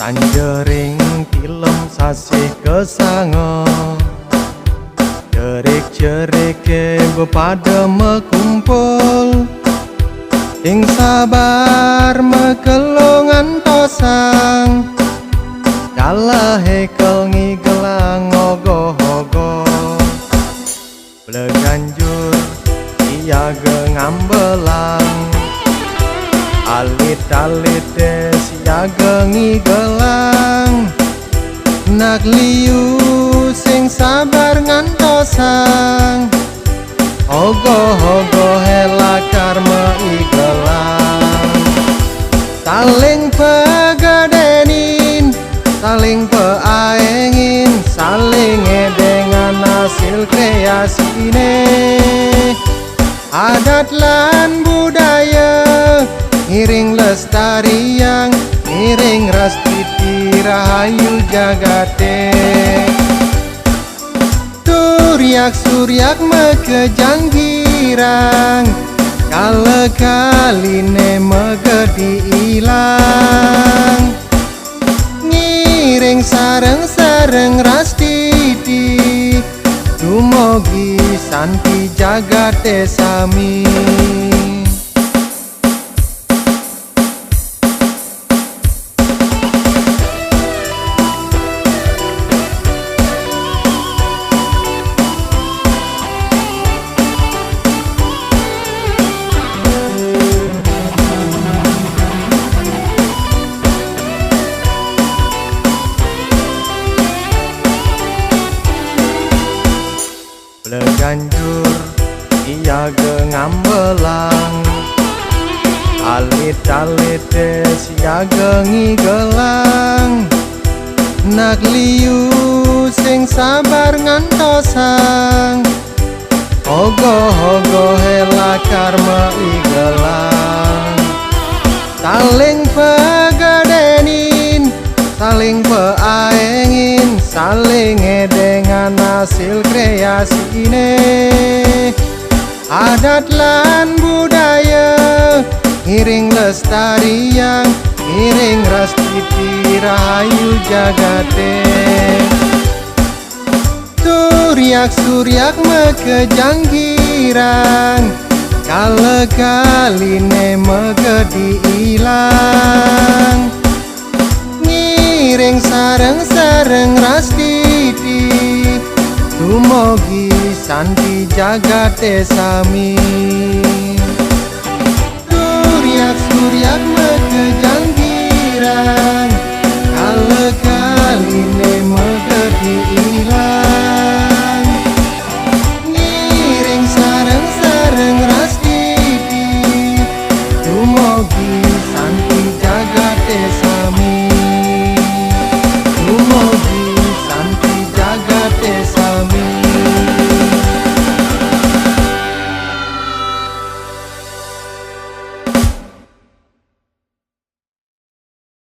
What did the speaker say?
Sanjering film sasih kesango, jerik-jerike bepada mekumpul, ing sabar mekelongan tosang, kalah hekel ngigelang ogoh-ogoh. Bleganjur iya ngambelang, alit-alit siaga ngigelang, nak liu sing sabar ngantosang, ogoh-ogoh hela karma igelang. Saling pegadenin, saling peaengin, saling dengan hasil kreasi ini. Adat lan budaya ngiring lestariang, ngiring rastiti rahayu jagate. Suryak mekejang girang, kala kaline megedi ilang, ngiring sareng-sareng rastiti, dumogi santi jagate sami. Bleganjur iya ngambelang, alit-alit siaga ngigelang, nak liu sing sabar ngantosang, ogoh-ogoh hela karma igelang. Saling pegadenin, saling peaengin, saling dengan hasil kreasi ini. Adat lan budaya ngiring lestariang, ngiring rastiti rahayu jagate. Suryak mekejang girang, kala kaline megedi ilang, ngiring sareng-sareng rastiti, dumogi santi jagate sami. Suryak